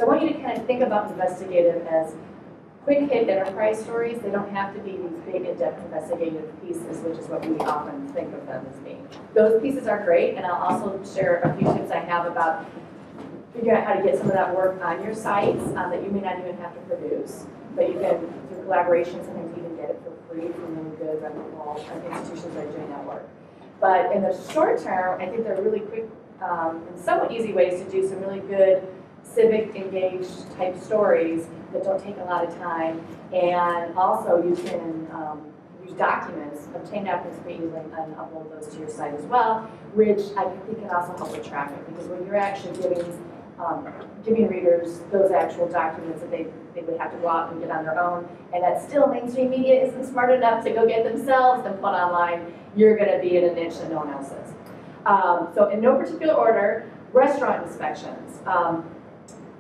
So I want you to kind of think about investigative as quick hit enterprise stories. They don't have to be these big in-depth investigative pieces, which is what we often think of them as being. Those pieces are great, and I'll also share a few tips I have about figuring out how to get some of that work on your sites that you may not even have to produce, but you can, through collaboration, sometimes even get it for free from really good reputable institutions that are doing that work. But in the short term, I think they're really quick and somewhat easy ways to do some really good civic engaged type stories that don't take a lot of time, and also you can use documents, obtain documents pretty easily, and upload those to your site as well, which I think can also help with traffic, because when you're actually giving readers those actual documents that they would have to go out and get on their own, and that still mainstream media isn't smart enough to go get themselves and put online, you're going to be in a niche that no one else is. So in no particular order, restaurant inspections.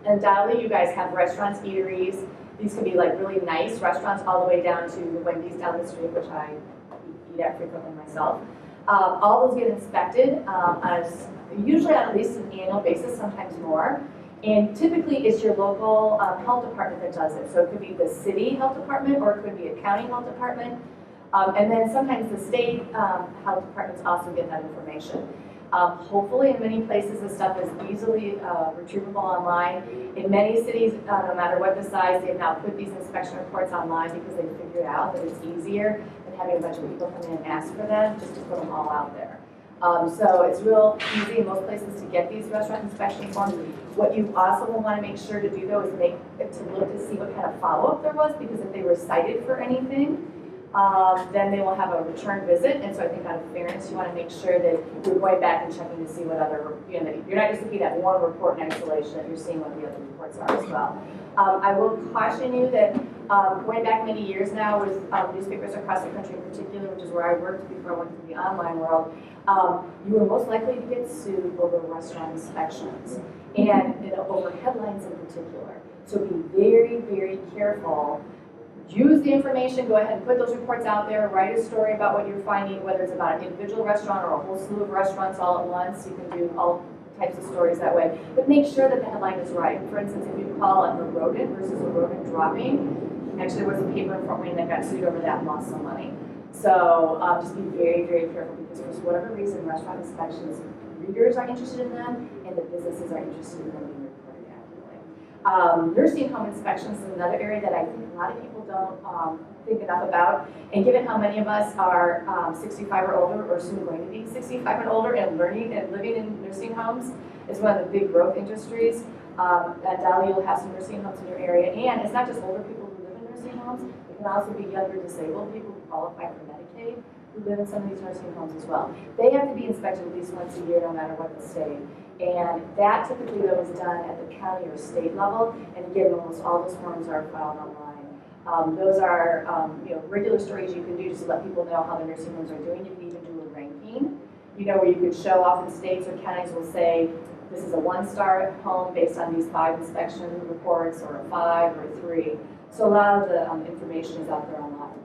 Undoubtedly, you guys have restaurants, eateries. These can be like really nice restaurants all the way down to the Wendy's down the street, which I eat at frequently myself. All those get inspected usually on at least an annual basis, sometimes more. And typically, it's your local health department that does it. So it could be the city health department, or it could be a county health department. And then sometimes the state health departments also get that information. Hopefully, in many places, this stuff is easily retrievable online. In many cities, no matter what the size, they've now put these inspection reports online because they figured out that it's easier than having a bunch of people come in and ask for them, just to put them all out there. So it's real easy in most places to get these restaurant inspection forms. What you also will want to make sure to do, though, is look to see what kind of follow-up there was, because if they were cited for anything, then they will have a return visit, and so I think out of fairness, you want to make sure that you're going back and checking to see what other, you're not just looking at one report in isolation, that you're seeing what the other reports are as well. I will caution you that going back many years now with newspapers across the country in particular, which is where I worked before I went to the online world, you are most likely to get sued over restaurant inspections and over headlines in particular. So be very, very careful. Use the information, go ahead and put those reports out there, write a story about what you're finding, whether it's about an individual restaurant or a whole slew of restaurants all at once. You can do all types of stories that way. But make sure that the headline is right. For instance, if you call it a rodent versus a rodent dropping, actually there was a paper in Fort Wayne that got sued over that and lost some money. So just be very, very careful, because for whatever reason, restaurant inspections, readers are interested in them, and the businesses are interested in them being reported accurately. Nursing home inspections is another area that I think a lot of people don't think enough about. And given how many of us are 65 or older, or soon going to be 65 and older, and learning and living in nursing homes, it's one of the big growth industries. At Dolly, you'll have some nursing homes in your area, and it's not just older people who live in nursing homes. It can also be younger disabled people who qualify for Medicaid who live in some of these nursing homes as well. They have to be inspected at least once a year, no matter what the state. And that typically, though, is done at the county or state level. And again, almost all those forms are filed online. Those are regular stories you can do just to let people know how the nursing homes are doing. You can even do a ranking, where you could show, often states or counties will say, this is a 1-star home based on these 5 inspection reports, or a 5 or a 3. So a lot of the information is out there online.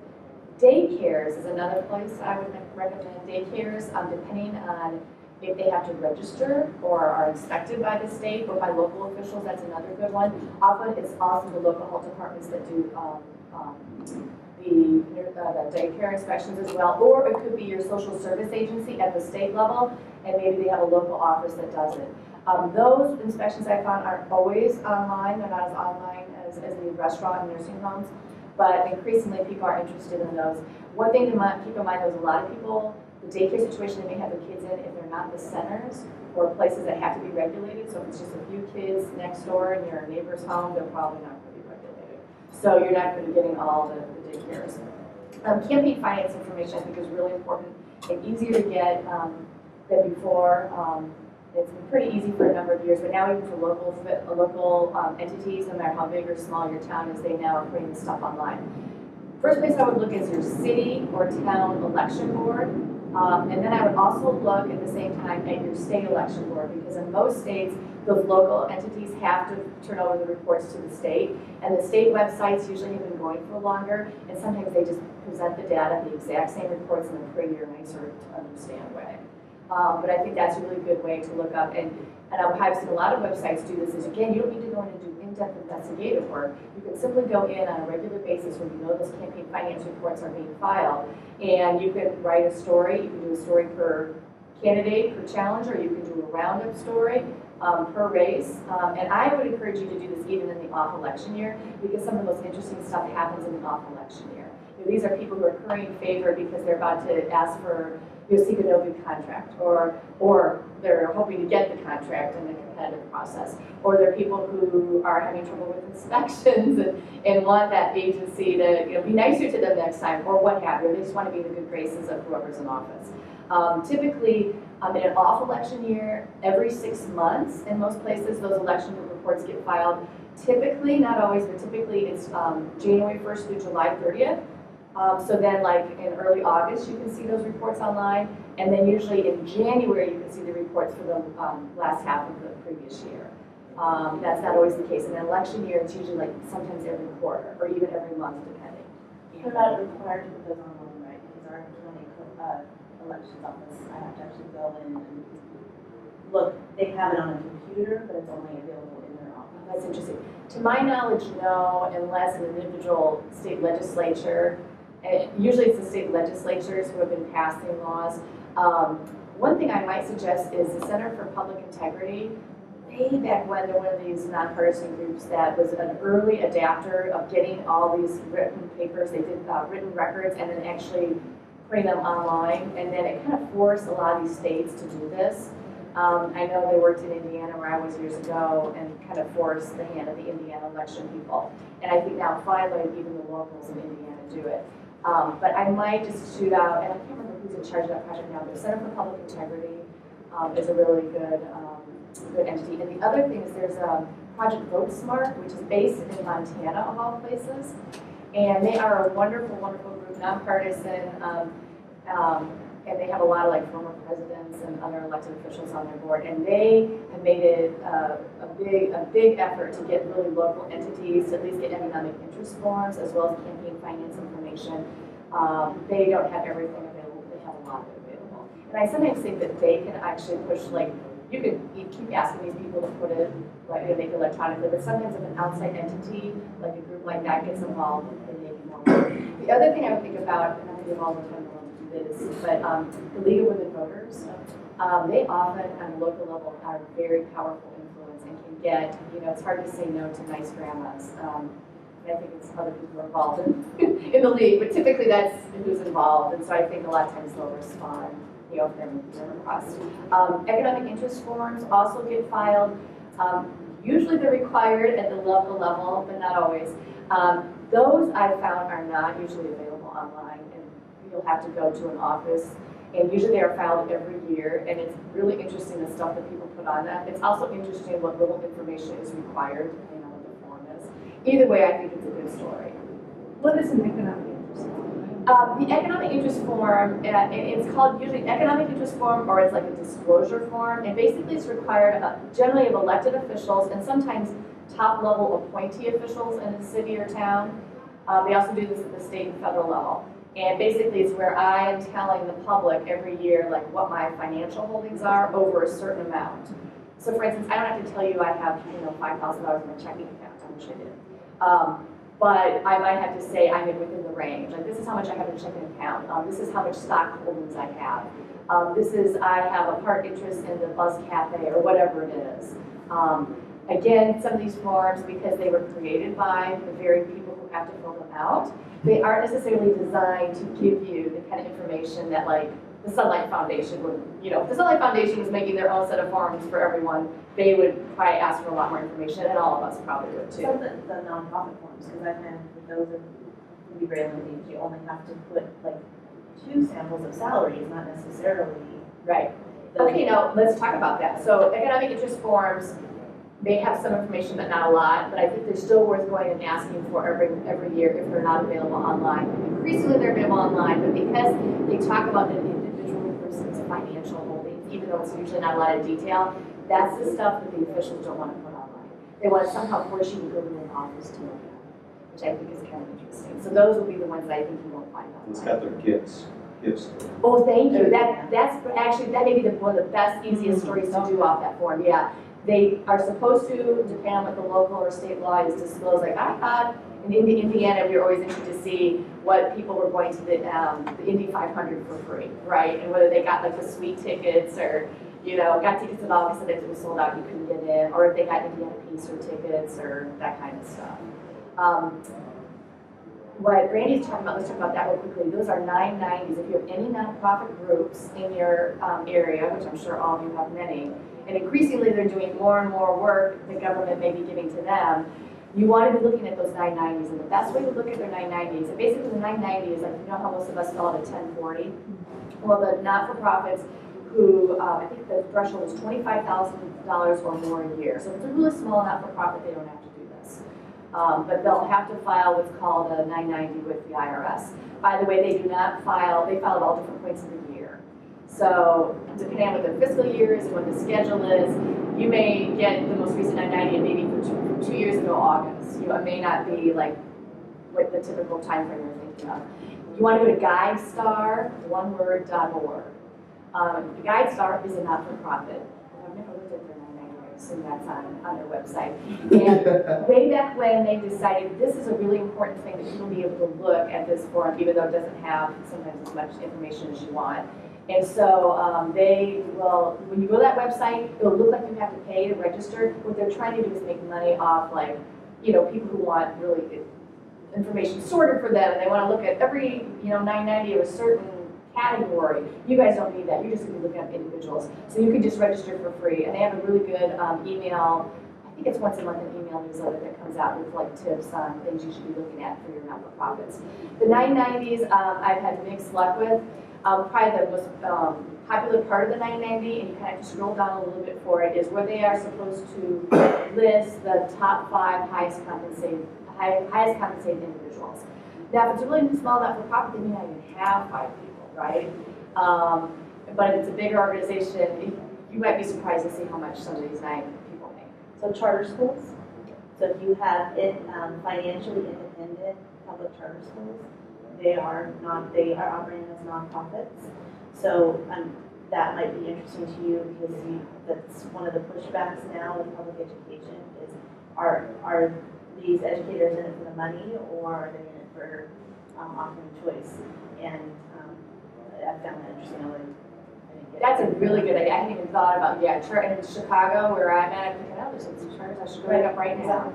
Daycares is another place I would recommend. Daycares, depending on if they have to register or are inspected by the state or by local officials, that's another good one. Often it's also the local health departments that do the daycare inspections as well, or it could be your social service agency at the state level, and maybe they have a local office that does it. Those inspections I found aren't always online. They're not as online as the restaurant and nursing homes, but increasingly people are interested in those. One thing to keep in mind, there's a lot of people, the daycare situation, they may have their kids in if they're not the centers or places that have to be regulated. So if it's just a few kids next door in your neighbor's home, they're probably not going to be regulated. So you're not going to be getting all the daycares. Campaign finance information I think is really important and easier to get than before. It's been pretty easy for a number of years, but now even for local entities, no matter how big or small your town is, they now are putting this stuff online. First place I would look is your city or town election board. And then I would also look at the same time at your state election board, because in most states, those local entities have to turn over the reports to the state. And the state websites usually have been going for longer, and sometimes they just present the data, the exact same reports in a prettier, nicer to understand way. But I think that's a really good way to look up. And I've seen a lot of websites do this, is again, you don't need to go in and do in-depth investigative work, you can simply go in on a regular basis when you know those campaign finance reports are being filed, and you can write a story. You can do a story per candidate, per challenger. You can do a roundup story per race. And I would encourage you to do this even in the off-election year, because some of the most interesting stuff happens in the off-election year. You know, these are people who are currying favor because they're about to ask for, seek a no-bid contract, or they're hoping to get the contract in a competitive process, or they're people who are having trouble with inspections and want that agency to be nicer to them next time, or what have you. They just want to be in the good graces of whoever's in office. Typically, in an off-election year, every 6 months in most places, those election reports get filed. Typically, not always, but typically it's January 1st through July 30th. So then, like in early August, you can see those reports online, and then usually in January, you can see the reports for the last half of the previous year. That's not always the case. In an election year, it's usually like sometimes every quarter, or even every month, depending. You're not required to put those online, right? Because our county elections office, I have to actually go in and look. They have it on a computer, but it's only available in their office. That's interesting. To my knowledge, no, unless an individual state legislature. Usually it's the state legislatures who have been passing laws. One thing I might suggest is the Center for Public Integrity. Way back when, they're one of these nonpartisan groups that was an early adapter of getting all these written papers. They did written records and then actually putting them online. And then it kind of forced a lot of these states to do this. I know they worked in Indiana where I was years ago and kind of forced the hand of the Indiana election people. And I think now finally even the locals in Indiana do it. But I might just shoot out, and I can't remember who's in charge of that project now, but the Center for Public Integrity is a really good entity. And the other thing is there's Project Vote Smart, which is based in Montana, of all places. And they are a wonderful, wonderful group, nonpartisan, and they have a lot of like former presidents and other elected officials on their board. And they have made it a big effort to get really local entities to at least get economic interest forms as well as campaign finance information. They don't have everything available, but they have a lot of it available. And I sometimes think that they can actually push, like, you keep asking these people to put it, like, make it electronically, but sometimes if an outside entity, like a group like that, gets involved, it may be more work. The other thing I would think about, and I'm going to give all the time to do this, but the League of Women Voters, they often, on a local level, are a very powerful influence and can get, it's hard to say no to nice grandmas. I think it's other people are involved in the league, but typically that's who's involved, and so I think a lot of times they'll respond, if they're requests. Economic interest forms also get filed. Usually they're required at the local level, but not always. Those I've found are not usually available online, and you'll have to go to an office, and usually they are filed every year, and it's really interesting the stuff that people put on that. It's also interesting what little information is required, depending on what the form is. Either way, I think it's a good story. What is an economic interest form? The economic interest form, it's called usually an economic interest form, or it's like a disclosure form, and basically it's required generally of elected officials and sometimes top-level appointee officials in a city or town. They also do this at the state and federal level. And basically it's where I am telling the public every year like what my financial holdings are over a certain amount. So for instance, I don't have to tell you I have $5,000 in my checking account. I wish I did. But I might have to say I'm within the range. Like, this is how much I have in a checking account. This is how much stock holdings I have. I have a part interest in the Buzz Cafe or whatever it is. Again, some of these forms, because they were created by the very people who have to fill them out, they aren't necessarily designed to give you the kind of information that, like, the Sunlight Foundation would, if the Sunlight Foundation was making their own set of forms for everyone, they would probably ask for a lot more information, and all of us probably would too. Some of the nonprofit forms, because I've had with those that can be very limited, you only have to put like 2 samples of salaries, not necessarily. Right. Okay, now let's talk about that. So economic interest forms, they have some information, but not a lot, but I think they're still worth going and asking for every year if they're not available online. Increasingly they're available online, but because they talk about an individual person's financial holdings, even though it's usually not a lot of detail, that's the stuff that the officials don't want to put online. They want to somehow force you to go to an office to look at, which I think is kind of interesting. So those will be the ones that I think you won't find online. It's got their gifts. Oh, thank you. That may be one of the best, easiest stories to do off that form. Yeah. They are supposed to, depending on what the local or state law is, disclose, like, I thought in Indiana, we were always interested to see what people were going to the Indy 500 for free, right? And whether they got like the sweet tickets or, you know, got tickets at all because if it was sold out, you couldn't get in, or if they got Indiana Pacer tickets or that kind of stuff. What Brandy's talking about, let's talk about that real quickly. Those are 990s. If you have any nonprofit groups in your area, which I'm sure all of you have many, and increasingly they're doing more and more work the government may be giving to them, you want to be looking at those 990s. And the best way to look at their 990s, and basically the 990 is like, you know how most of us call it a 1040? Well, the not-for-profits who, I think the threshold is $25,000 or more a year. So if it's a really small not-for-profit, they don't have to do this. But they'll have to file what's called a 990 with the IRS. By the way, they do not file, they file at all different points of the year. So depending on what their fiscal year is and what the schedule is, you may get the most recent 990 and maybe from 2 years ago, August. You know, it may not be like what the typical time frame you're thinking of. You want to go to GuideStar, one-word.org. The GuideStar is a not-for-profit. I've never looked at their 990, I assume that's on their website. And way back when they decided this is a really important thing that you'll be able to look at this form, even though it doesn't have sometimes as much information as you want. And so they will, when you go to that website, it'll look like you have to pay to register. What they're trying to do is make money off, like, you know, people who want really good information sorted for them, and they want to look at every, you know, 990 of a certain category. You guys don't need that. You're just going to be looking at individuals. So you can just register for free. And they have a really good email, I think it's once a month, an email newsletter that comes out with like tips on things you should be looking at for your not-for-profits. The 990s I've had mixed luck with. Probably the most popular part of the 990, and you kind of have to scroll down a little bit for it, is where they are supposed to list the top 5 highest compensated individuals. Now, if it's a really small not-for-profit, then you not even have 5 people, right? But if it's a bigger organization, you might be surprised to see how much some of these 9 people make. So charter schools, so if you have it financially independent public charter schools, they are operating as nonprofits. So that might be interesting to you because that's one of the pushbacks now in public education is are these educators in it for the money or are they in it for offering choice? And I found that interesting. That's a really good idea. I hadn't even thought about, in Chicago where I'm at, I'm thinking, oh, there's some charters, I should go back up right now.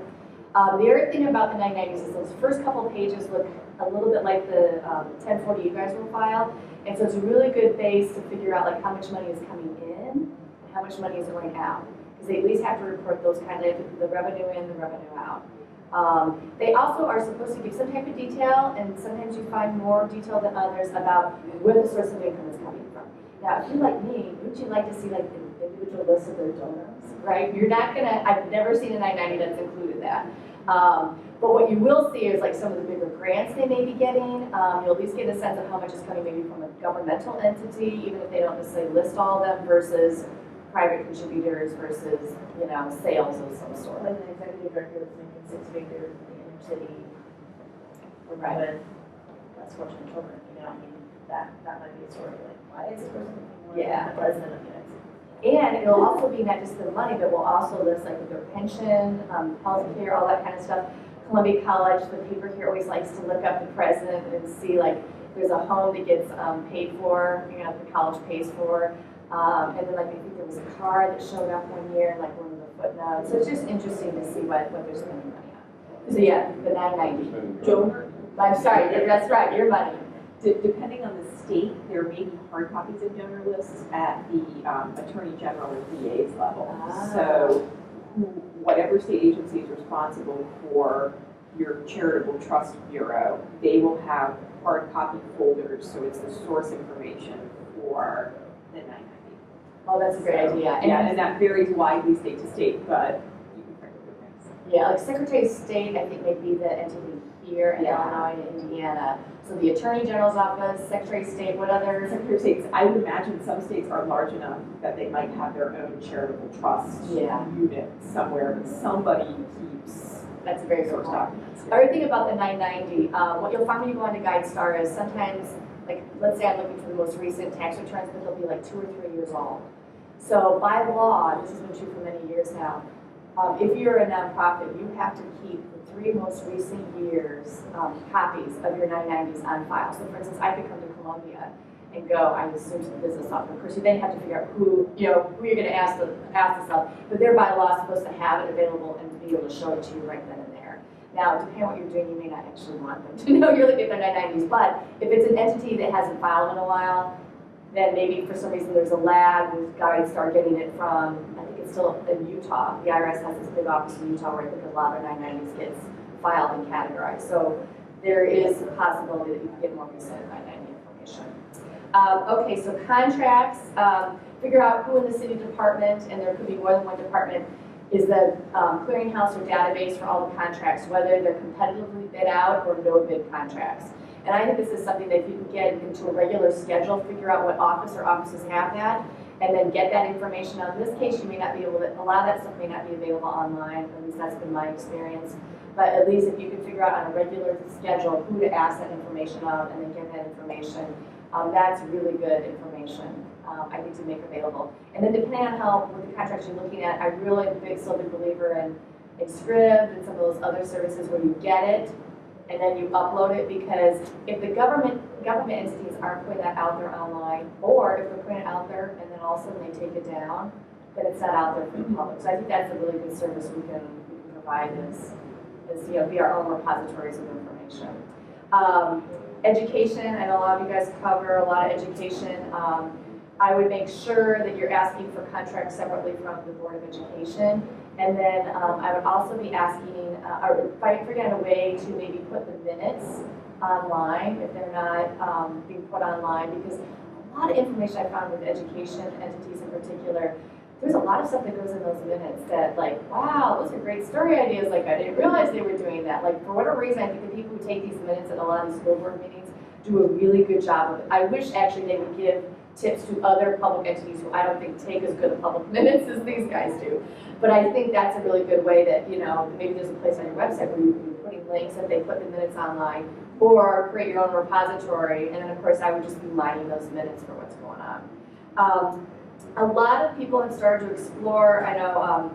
The other thing about the 990s is those first couple pages look a little bit like the 1040 you guys will file. And so it's a really good base to figure out like how much money is coming in and how much money is going out. Because they at least have to report those kind of, the revenue in, the revenue out. They also are supposed to give some type of detail, and sometimes you find more detail than others about where the source of income is coming from. Now, if you're like me, wouldn't you like to see like the individual list of their donors, right? You're not gonna, I've never seen a 990 that's included that. But what you will see is like some of the bigger grants they may be getting. You'll at least get a sense of how much is coming maybe from a governmental entity, even if they don't necessarily list all of them, versus private contributors versus, you know, sales of some sort. Like an executive director that's making 6 figures in the inner city Right. with less fortunate children, you know, I mean, that might be a story like, why is this person making more Yeah. than the president of the United States? And it'll also be not just the money, but we'll also list like their pension, health care, all that kind of stuff. Columbia College, the paper here always likes to look up the president and see like there's a home that gets paid for, you know, the college pays for. And then like I think there was a car that showed up one year, like one of the footnotes. So it's just interesting to see what they're spending money on. So yeah, the 990. Donor. I'm sorry, that's right, your money. Depending on the state, there may be hard copies of donor lists at the Attorney General or VA's level. So whatever state agency is responsible for your charitable trust bureau, they will have hard copy folders, so it's the source information for the 990. Oh, that's a great idea. And that varies widely state to state, but you can print other things. Yeah, like Secretary of State, I think may be the entity here in Illinois and Indiana. So the Attorney General's office, Secretary of State, what other? Secretary of States, I would imagine some states are large enough that they might have their own charitable trust unit somewhere, but somebody keeps That's a very good source point. documents. Other thing about the 990, what you'll find when you go into GuideStar is sometimes, like, let's say I'm looking for the most recent tax returns, but they'll be like 2 or 3 years old. So by law, this has been true for many years now, if you're a nonprofit, you have to keep the 3 most recent years copies of your 990s on file. So for instance, I could come to Columbia and go, I assume some business software. Of course, you then have to figure out who you're going to ask this of. But they're by law supposed to have it available and be able to show it to you right then and there. Now, depending on what you're doing, you may not actually want them to know you're looking at their 990s. But if it's an entity that hasn't filed in a while, then maybe for some reason there's a lag with guys start getting it from, I think it's still in Utah. The IRS has this big office in Utah where I think a lot of their 990s gets filed and categorized. So there is a possibility that you can get more recent 990 information. Okay, so contracts, figure out who in the city department, and there could be more than one department, is the clearinghouse or database for all the contracts, whether they're competitively bid out or no bid contracts. And I think this is something that if you can get into a regular schedule, figure out what office or offices have that, and then get that information out. In this case, you may not be able to, a lot of that stuff may not be available online, at least that's been my experience. But at least if you can figure out on a regular schedule who to ask that information of and then get that information, that's really good information I need to make available. And then depending on how, what the contracts you're looking at, I really am a still big believer in Scrib and some of those other services where you get it and then you upload it, because if the government entities aren't putting that out there online, or if they're putting it out there and then all of a sudden they take it down, then it's not out there for the public. So I think that's a really good service we can provide is be our own repositories of information. Education, I know a lot of you guys cover a lot of education. I would make sure that you're asking for contracts separately from the Board of Education. And then I would also be asking, or figuring out a way to maybe put the minutes online if they're not being put online, because a lot of information I found with education entities in particular, there's a lot of stuff that goes in those minutes that, like, wow, those are great story ideas. Like, I didn't realize they were doing that. Like, for whatever reason, I think the people who take these minutes at a lot of these school board meetings do a really good job of it. I wish actually they would give tips to other public entities who I don't think take as good of public minutes as these guys do. But I think that's a really good way that, maybe there's a place on your website where you're putting links that they put the minutes online, or create your own repository. And then, of course, I would just be mining those minutes for what's going on. A lot of people have started to explore, I know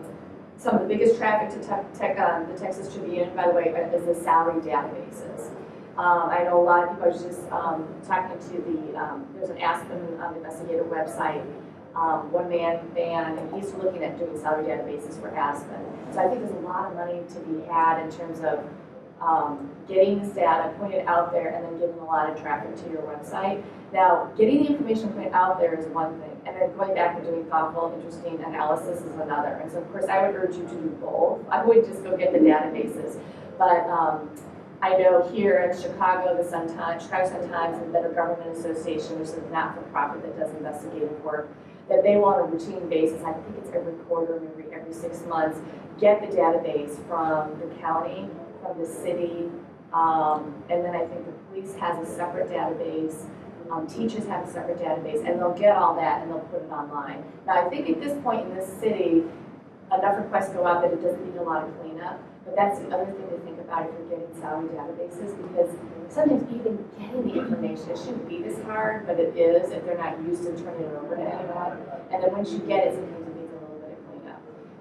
some of the biggest traffic to the Texas Tribune, by the way, is the salary databases. I know a lot of people, I was just talking to there's an Aspen Investigative website, one man van, and he's looking at doing salary databases for Aspen. So I think there's a lot of money to be had in terms of getting this data, putting it out there, and then getting a lot of traffic to your website. Now, getting the information put out there is one thing, and then going back and doing thoughtful, interesting analysis is another. And so, of course, I would urge you to do both. I would just go get the databases. But I know here in Chicago, the Chicago Sun-Times and Better Government Association, which is a not-for-profit that does investigative work, that they will on a routine basis, I think it's every quarter, maybe every 6 months, get the database from the county, from the city, and then I think the police has a separate database, teachers have a separate database, and they'll get all that and they'll put it online. Now, I think at this point in this city, enough requests go out that it doesn't need a lot of cleanup, but that's the other thing to think about if you're getting salary databases, because sometimes even getting the information, it shouldn't be this hard, but it is if they're not used to turning it over to anyone. And then once you get it, sometimes it needs a little bit of cleanup.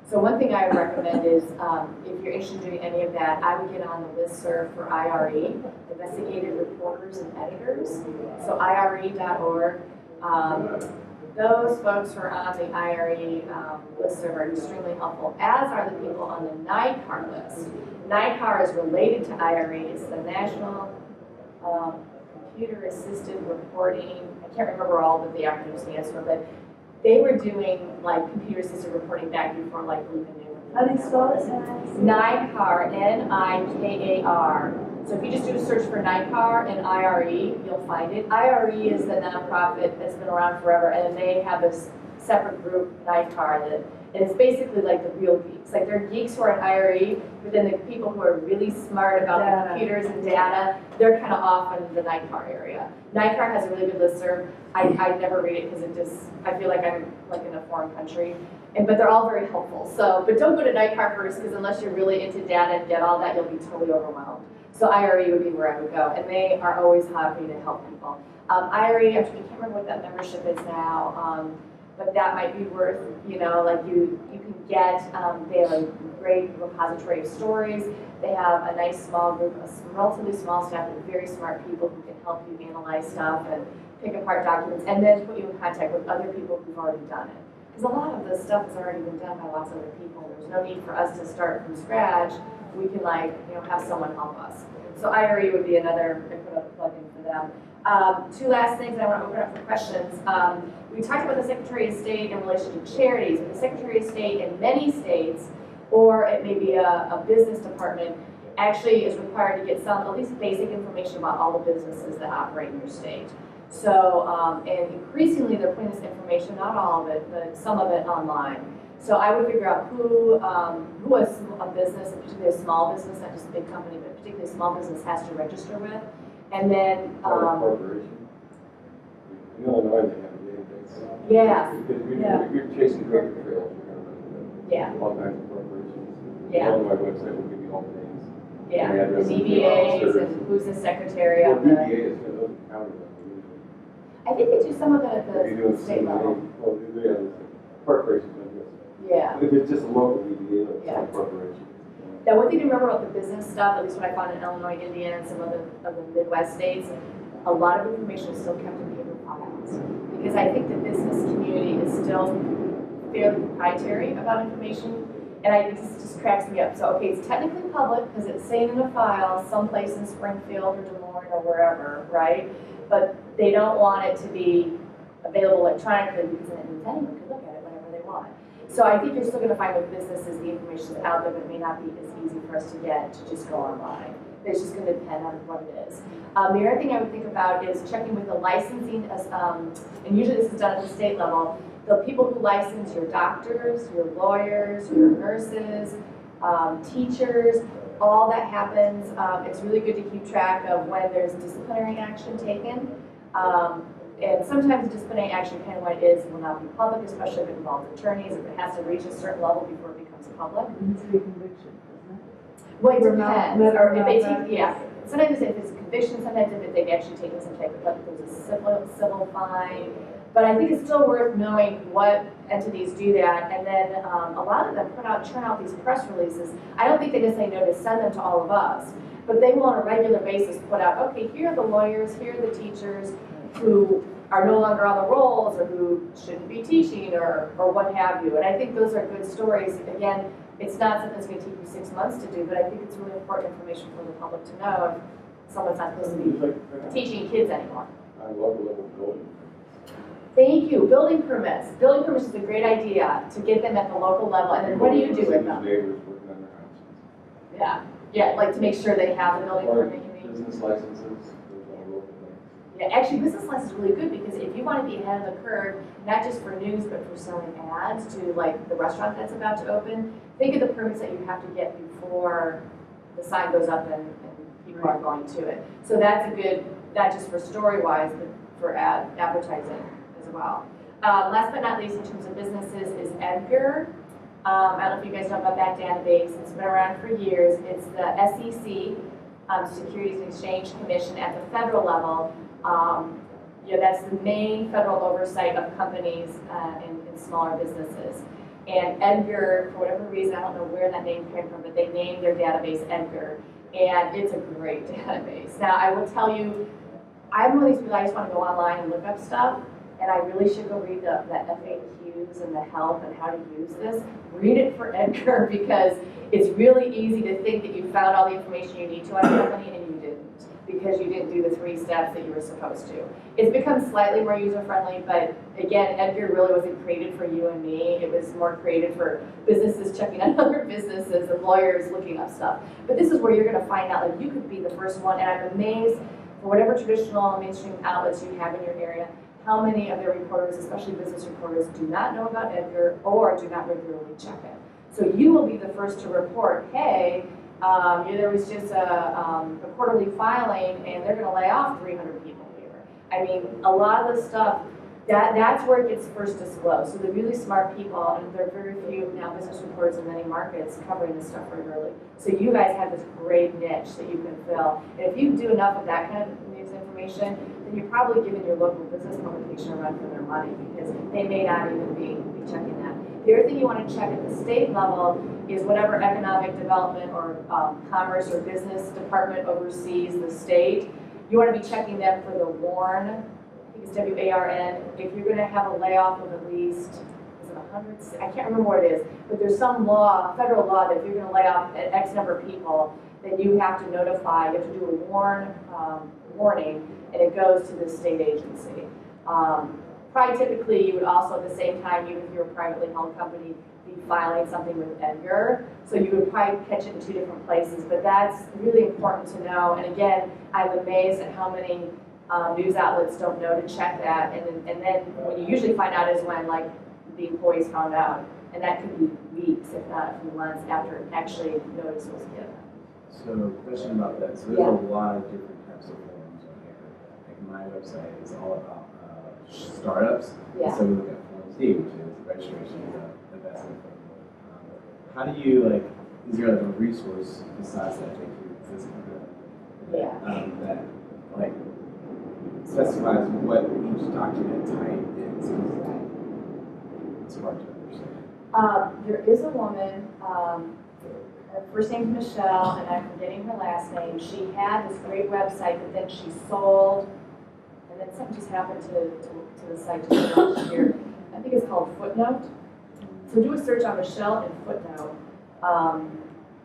So one thing I would recommend is, if you're interested in doing any of that, I would get on the listserv for IRE, Investigative Reporters and Editors, so IRE.org. Those folks who are on the IRE listserv are extremely helpful, as are the people on the NICAR list. NICAR is related to IRE. It's the National Computer Assisted Reporting. I can't remember all that the acronym stands for, but they were doing like computer assisted reporting back before like we even knew. How do you spell it? NICAR, N-I-K-A-R. So if you just do a search for NICAR and IRE, you'll find it. IRE is the nonprofit that's been around forever, and they have this separate group, NICAR, that and it's basically like the real geeks. Like they're geeks who are in IRE, but then the people who are really smart about the computers and data, they're kind of off in the NICAR area. NICAR has a really good listserv. I never read it because it just, I feel like I'm like in a foreign country. But they're all very helpful. So, but don't go to NICAR first, because unless you're really into data and get all that, you'll be totally overwhelmed. So IRE would be where I would go, and they are always happy to help people. IRE, I can't remember what that membership is now. but that might be worth, like you can get, they have a great repository of stories. They have a nice small group, a relatively small staff of very smart people who can help you analyze stuff and pick apart documents, and then put you in contact with other people who've already done it. Because a lot of this stuff has already been done by lots of other people. There's no need for us to start from scratch. We can have someone help us. So IRE would be another, I put up a plug-in for them. Two last things, and I want to open up for questions. We talked about the Secretary of State in relation to charities. The Secretary of State in many states, or it may be a business department, actually is required to get some, at least basic information about all the businesses that operate in your state. So, and increasingly they're putting this information, not all of it, but some of it online. So I would figure out who a business, particularly a small business, not just a big company, but particularly a small business has to register with. And then, corporation. In Illinois, they have a database. yes, If you're chasing drug trails, you're going to run yeah, all kinds of corporations. Yeah. The Illinois website will give you all the names. yeah, And the addresses of the DBAs officers. and who's the secretary Well, of the, DBA is for those county level usually. I think they do some of it at If you're the doing state level. Well, yeah, corporations like this. Yeah. If it's just a local DBA, it's Yeah. not a corporation. Now, one thing to remember about the business stuff, at least what I found in Illinois, Indiana, and some of the Midwest states, a lot of information is still kept in paper files. Because I think the business community is still fairly proprietary about information. And it just cracks me up. So, okay, it's technically public because it's saved in a file someplace in Springfield or Des Moines or wherever, right? But they don't want it to be available electronically because then it means anyone can look at it whenever they want. So I think you're still going to find with businesses the information is out there, but it may not be as easy for us to get to just go online. It's just going to depend on what it is. The other thing I would think about is checking with the licensing, and usually this is done at the state level, the people who license your doctors, your lawyers, your nurses, teachers, all that happens. It's really good to keep track of when there's disciplinary action taken. And sometimes disciplinary action, kind of what it is, will not be public, especially if it involves attorneys, if it has to reach a certain level before it becomes public. It needs to be conviction, doesn't it? Well, it For depends, medical or if they malpractice. take, yeah. Sometimes if it's a conviction, sometimes if they've actually taken some type of, like, there's a civil fine. But I think it's still worth knowing what entities do that. And then a lot of them churn out these press releases. I don't think they necessarily know to send them to all of us, but they will on a regular basis put out, okay, here are the lawyers, here are the teachers who are no longer on the rolls or who shouldn't be teaching or what have you. And I think those are good stories. Again, it's not something that's going to take you 6 months to do, but I think it's really important information for the public to know if someone's not supposed to be teaching kids anymore. I love the level building. Thank you. Building permits. Building permits is a great idea to get them at the local level. And then what do you do with them? Neighbors working on their houses. Yeah. Yeah, like to make sure they have the building Or permit you need. business licenses, those are local things. Yeah, actually, business license is really good because if you want to be ahead of the curve, not just for news, but for selling ads to like the restaurant that's about to open, think of the permits that you have to get before the sign goes up and people are going to it. So that's a good, not just for story-wise, but for advertising as well. Last but not least, in terms of businesses, is Edgar. I don't know if you guys know about that database. It's been around for years. It's the SEC, Securities and Exchange Commission at the federal level. That's the main federal oversight of companies and smaller businesses. And Edgar, for whatever reason, I don't know where that name came from, but they named their database Edgar. And it's a great database. Now, I will tell you, I'm one of these people, I just want to go online and look up stuff. And I really should go read the FAQs and the help and how to use this. Read it for Edgar because it's really easy to think that you found all the information you need to on a company and you didn't because you didn't do the 3 steps that you were supposed to. It's become slightly more user-friendly, but again, Edgar really wasn't created for you and me. It was more created for businesses checking out other businesses and lawyers looking up stuff. But this is where you're going to find out, like, you could be the first one, and I'm amazed for whatever traditional mainstream outlets you have in your area, how many of their reporters, especially business reporters, do not know about Edgar or do not regularly check it. So you will be the first to report, hey, there was just a quarterly filing and they're going to lay off 300 people here. I mean, a lot of the stuff, that's where it gets first disclosed. So the really smart people, and there are very few now business reporters in many markets covering this stuff regularly. So you guys have this great niche that you can fill. And if you do enough of that kind of news information, information, then you're probably giving your local business publication a run for their money because they may not even be checking that. The other thing you want to check at the state level is whatever economic development or commerce or business department oversees the state. You want to be checking them for the WARN, I think it's WARN. If you're going to have a layoff of at least, is it 100? I can't remember what it is, but there's some law, federal law, that if you're going to lay off X number of people, then you have to notify, you have to do a warning, and it goes to the state agency. Probably typically you would also at the same time, even if you're a privately held company, be filing something with Edgar. So you would probably catch it in 2 different places, but that's really important to know. And again, I'm amazed at how many news outlets don't know to check that. And then when you usually find out is when like the employees found out. And that could be weeks, if not a few months after actually notice was given. So, question about that. So, there's Yeah. a lot of different types of forms on here. Like my website is all about startups. Yeah. So we look at Form D, which is registration of investment fund. How do you is there like a resource besides that that you exist that specifies what each document type is? It's hard to understand. There is a woman, her first name is Michelle, and I'm forgetting her last name. She had this great website that then she sold, and then something just happened to the site just last year. I think it's called Footnote. So do a search on Michelle and Footnote.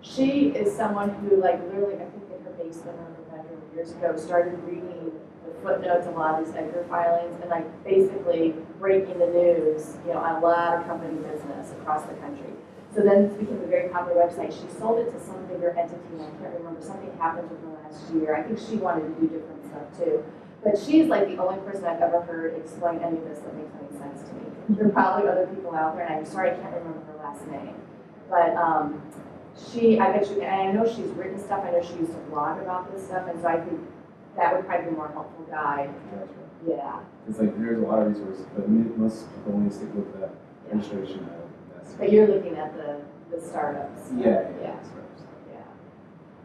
She is someone who literally, I think in her basement or her bedroom years ago, started reading the footnotes of a lot of these Edgar filings and basically breaking the news, on a lot of company business across the country. So then it became a very popular website. She sold it to some bigger entity, and I can't remember, something happened with her last year. I think she wanted to do different stuff too. But she's the only person I've ever heard explain any of this that makes any sense to me. There are probably other people out there, and I'm sorry I can't remember her last name. But I bet you, and I know she's written stuff, I know she used to blog about this stuff, and so I think that would probably be a more helpful guide. Gotcha. Yeah. It's there's a lot of resources, but most people only stick with the registration of investment. But you're looking at the startups. Yeah. Yeah.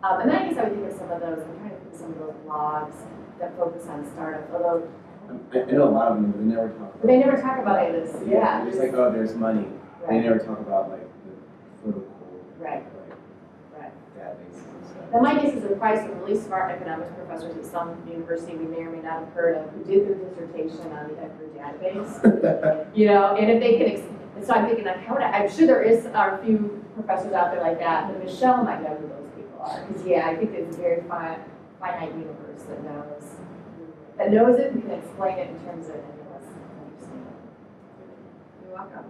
And then I guess I would think of some of those, I'm trying to think of some of those blogs that focus on startups, although I know a lot of them, but they never talk about. but they never talk about any of this. Yeah. It's oh, there's money. Right. They never talk about the political, Right. Right. databases and stuff. Now, my guess is there are probably some really smart economics professors at some university we may or may not have heard of who did their dissertation on the Edgar database. And if they can, so I'm thinking, I'm sure there are a few professors out there like that, but Michelle might know who those people are. Because, I think it's a very finite universe that knows it and can explain it in terms of any of us understand it. You're welcome.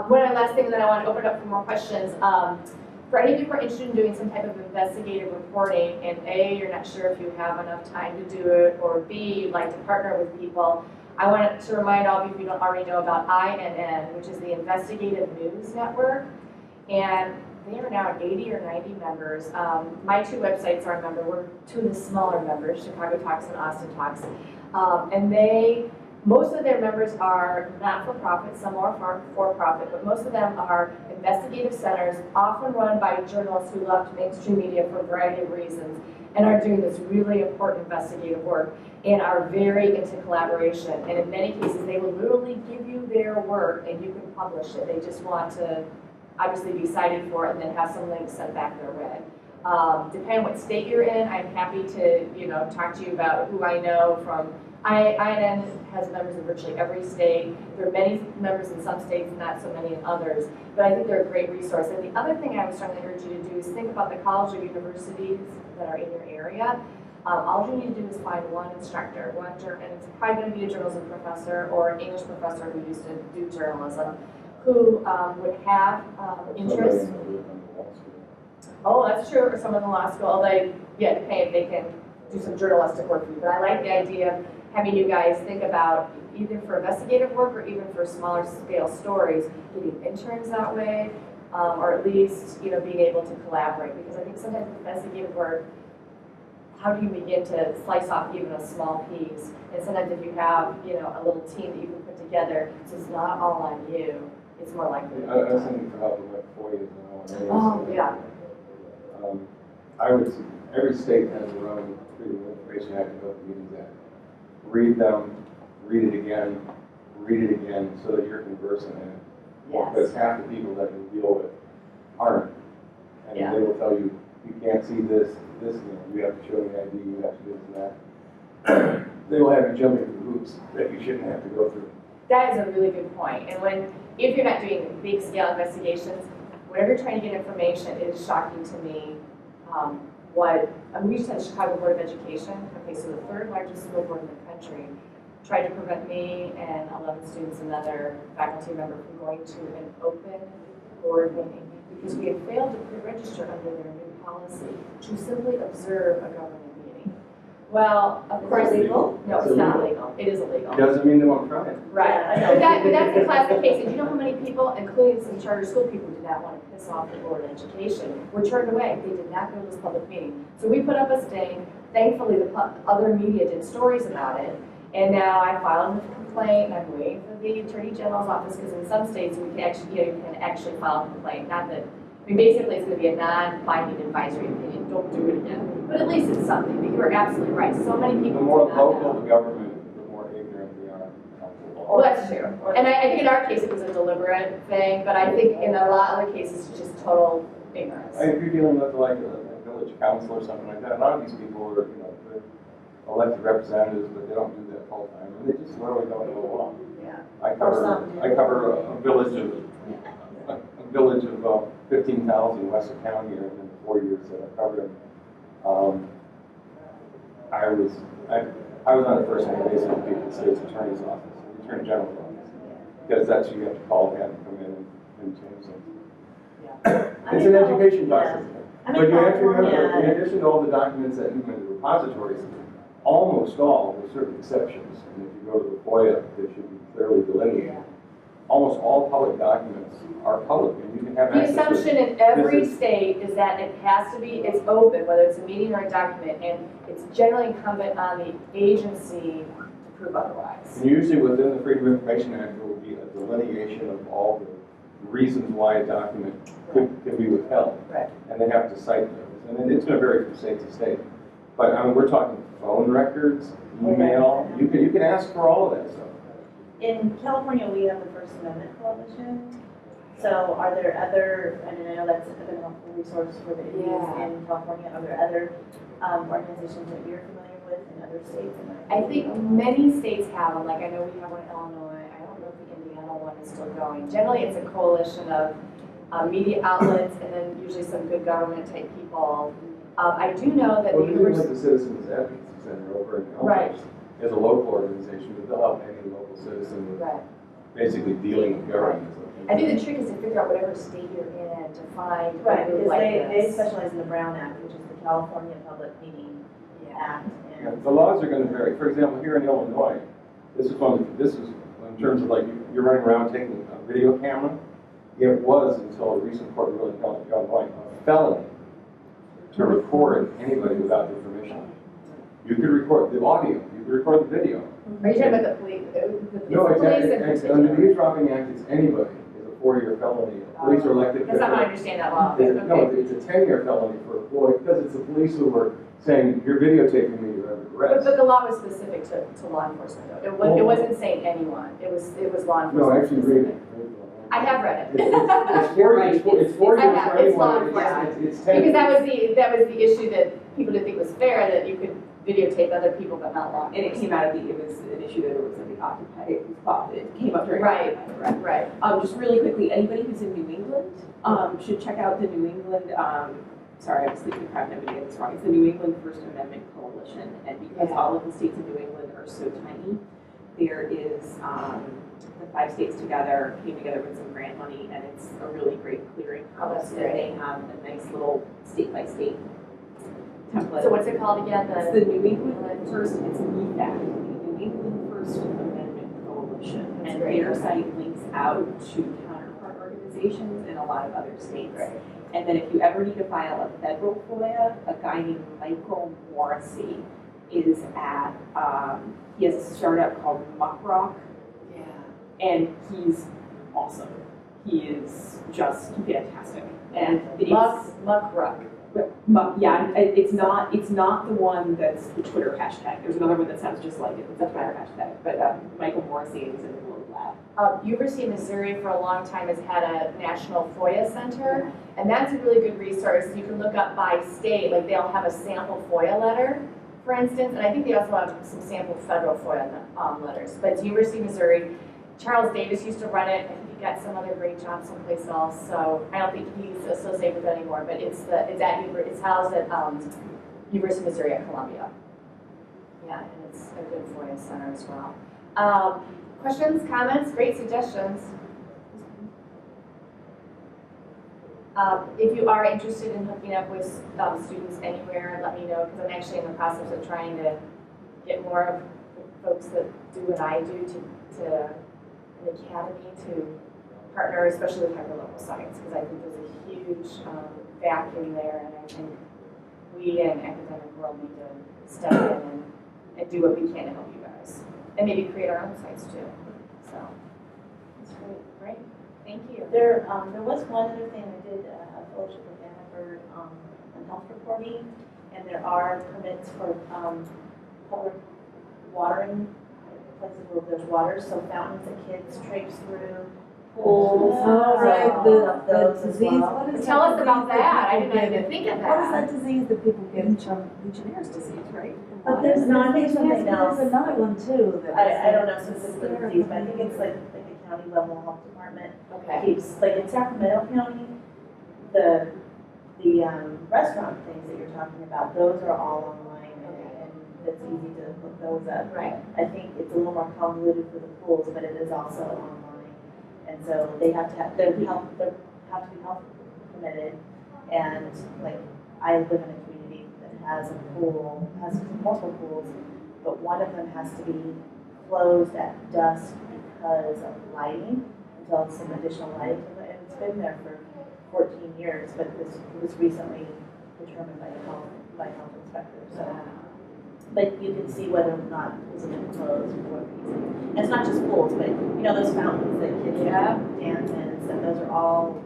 One last thing that I want to open up for more questions. For any of you who are interested in doing some type of investigative reporting, and A, you're not sure if you have enough time to do it, or B, you'd like to partner with people, I wanted to remind all of you, if you don't already know, about INN, which is the Investigative News Network. And they are now at 80 or 90 members. My 2 websites are a member. We're 2 of the smaller members, Chicago Talks and Austin Talks. And most of their members are not-for-profit, some are for-profit, but most of them are investigative centers, often run by journalists who left mainstream media for a variety of reasons, and are doing this really important investigative work, and are very into collaboration. And in many cases, they will literally give you their work, and you can publish it. They just want to obviously be cited for it, and then have some links sent back their way. Depending on what state you're in, I'm happy to talk to you about who I know from. INN has members in virtually every state. There are many members in some states, not so many in others. But I think they're a great resource. And the other thing I would strongly urge you to do is think about the college or universities that are in your area. All you need to do is find one instructor, and it's probably going to be a journalism professor or an English professor who used to do journalism, who would have interest. Oh, that's true, or someone in the law school. Although, depending if they can do some journalistic work for you. But I like the idea of having you guys think about, either for investigative work or even for smaller scale stories, getting interns that way, or at least being able to collaborate. Because I think sometimes investigative work, how do you begin to slice off even a small piece? And sometimes if you have a little team that you can put together, so it's not all on you. It's more likely. I was thinking for help with 4 years now. Oh yeah. Every state has their own Freedom of Information Act and Open Meetings Act. read them, read it again, so that you're conversant in it. Yes. Because half the people that you deal with aren't. And Yeah. they will tell you, you can't see this, you have to show me ID, you have to do this and that. They will have you jumping through hoops that you shouldn't have to go through. That is a really good point. And if you're not doing big scale investigations, whenever you're trying to get information, it is shocking to me we just had the Chicago Board of Education. Okay, so the third largest school board in the country tried to prevent me and 11 students, another faculty member, from going to an open board meeting because we had failed to pre-register under their new policy to simply observe a government meeting. Well, of course, illegal? No, it's not illegal. It is illegal. Doesn't mean they won't try it. Right, Yeah, but that's a classic case. And do you know how many people, including some charter school people, did not want to piss off the Board of Education, were turned away. They did not go to this public meeting. So we put up a sting. Thankfully, the other media did stories about it. And now I filed a complaint, and I'm waiting for the Attorney General's office, because in some states, you can actually file a complaint. Not that, basically it's going to be a non-binding advisory opinion. Don't do it again. But at least it's something. But you are absolutely right. So many people The more do not know. local the government, the more ignorant they are. Well, that's true. And I think in our case, it was a deliberate thing, but I think in a lot of other cases, it's just total ignorance. If you're dealing with like a village council or something like that, a lot of these people are, they're elected representatives, but they don't do that full time, and they just literally don't know the law. Yeah. I cover a village of 15,000 in Western County in the 4 years that I covered it. I was on a first name basis with the state's attorney's office, the attorney general's office, because that's who you have to call and have them come in and change things. It's an education process. But you have to remember, in addition to all the documents that move into repositories, almost all, with certain exceptions, and if you go to the FOIA, they should be clearly delineated. Almost all public documents are public, and you can have The access to it. assumption in every This is- state is that it has to be, it's open, whether it's a meeting or a document, and it's generally incumbent on the agency to prove otherwise. And usually within the Freedom of Information Act, there will be a delineation of all the reasons why a document can be withheld. Right. And they have to cite those. And it's going to vary from state to state. But we're talking phone records, email, you can ask for all of that stuff. In California, we have the First Amendment Coalition. So are there other, and I know that's a helpful resource for the Indians in California, are there other organizations that you're familiar with in other states? I think many states have them, like I know we have one in Illinois, I don't know if the Indiana one is still going. Generally, it's a coalition of media outlets and then usually some good government type people. I do know that Well, the even like university. the Citizens Advocacy Center over in Right. Elmhurst is a local organization, but they'll help any local citizen with Right. basically dealing with government. I think the trick is to figure out whatever state you're in to find a Right, group because like they this. specialize in the Brown Act, which is the California Public Meeting Act. Yeah, And the laws are going to vary. For example, here in Illinois, this is in terms of like you're running around taking a video camera. It was until a recent court ruling in Illinois a felony to record anybody without their permission. You could record the audio, you could record the video. Are you talking about the police? No, The police in under particular? the Eavesdropping Act, it's anybody. It's a 4-year felony. Police are elected. That's not how I understand that law. No, Okay. it's a 10-year felony for a boy because it's the police who were saying, you're videotaping me, you're under arrest. But the law was specific to law enforcement though. It wasn't saying anyone. It was law No, enforcement actually, read specific. it. I have read it. It's 4 years, it's 4 I years have. for It's law anyone. enforcement. It's 10. Because that was the issue that people didn't think was fair, that you could videotape other people but not law And it enforcement. came out of it was an issue that was like the Occupy, it came up during Right. Occupy, right? Right. Just really quickly, anybody who's in New England should check out the New England, sorry, I was thinking crap, nobody gets this wrong. It's the New England First Amendment Coalition. And because all of the states in New England are so tiny, there is, the 5 states together came together with some grant money, and it's a really great clearing Oh, that's house. And they great. have a nice little state-by-state template. So what's it called again? It's the New England First, it's NEFAC, the New England First Amendment Coalition. That's And great. their site links out to counterpart organizations in a lot of other states. Right. And then if you ever need to file a federal FOIA, a guy named Michael Morrissey is at, he has a startup called McBride, Yeah. and he's awesome. He is just fantastic. And it's Muck Ruck. Yeah, it's not the one that's the Twitter hashtag. There's another one that sounds just like it. It's a Twitter hashtag. But Michael Morrissey is in the Globe Lab. University of Missouri for a long time has had a national FOIA center, and that's a really good resource. You can look up by state, like they'll have a sample FOIA letter, for instance, and I think they also have some sample federal FOIA letters. But it's University of Missouri. Charles Davis used to run it. I think he got some other great job someplace else. So I don't think he's associated with it anymore. But it's housed at University of Missouri at Columbia. Yeah, and it's a good FOIA center as well. Questions, comments, great suggestions. If you are interested in hooking up with students anywhere, let me know, because I'm actually in the process of trying to get more of the folks that do what I do to an academy to partner, especially with hyperlocal sites, because I think there's a huge vacuum there, and I think we in academic world need to step in and do what we can to help you guys. And maybe create our own sites too. So that's great. Thank you. There was one other thing. I did a fellowship with Annabelle on health reporting, and there are permits for public watering places where there's water, so fountains that kids traipse through, pools. Oh, right, those the as disease. well. What is Tell that us about disease that. I people didn't get? even think of What is that. that disease that people get? Legionnaire's disease, right? But there's not, I think Yes, something else. There's another one too. That I don't know specifically the disease, but I think it's like a county level health department Okay. keeps, like in Sacramento County, the restaurant things that you're talking about, those are all online and it's easy to look those up. Right. I think it's a little more convoluted for the pools, but it is also online. And so they have to have to be health permitted. And like, I live in a community that has a pool, has multiple pools, but one of them has to be closed at dusk because of lighting, until some additional lighting. And it's been there for 14 years, but it was recently determined by the health inspector. So, but you can see whether or not pools have been closed for what reason. And it's not just pools, but you know those fountains that kids dance in and stuff. Those are all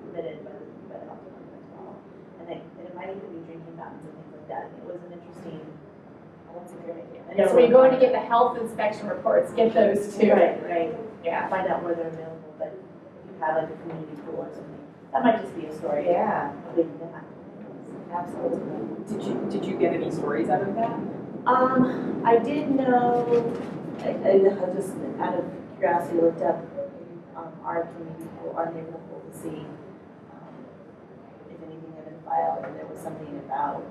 permitted by the health department as well. And it might even be drinking fountains and things like that. It was an interesting. That's a good idea. I know So when you go in to get the health inspection reports, get those too. Right. Yeah. Find out where they're available. But if you have like a community pool or something, that might just be a story. Yeah. Waiting to happen. Absolutely. Did you get any stories out of that? I did know, I just out of curiosity looked up our community pool, our neighborhood pool to see if anything had been filed, and there was something about,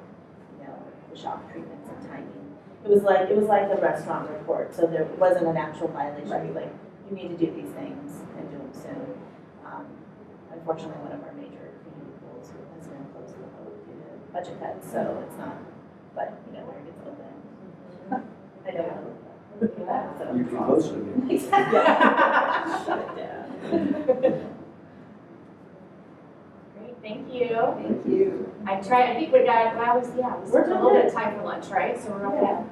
the shock treatments and timing. It was like a restaurant report, so there wasn't an actual violation. Right. Like, you need to do these things and do them soon. Unfortunately, one of our major community pools has been closed to the public due to budget cuts, so it's not, but where it gets open. I don't know. Yeah, so. You can close to me. Exactly. Shut it down. Great, thank you. Thank you. I think we got, we're We're a doing little bit good. of time for lunch, right? So we're okay.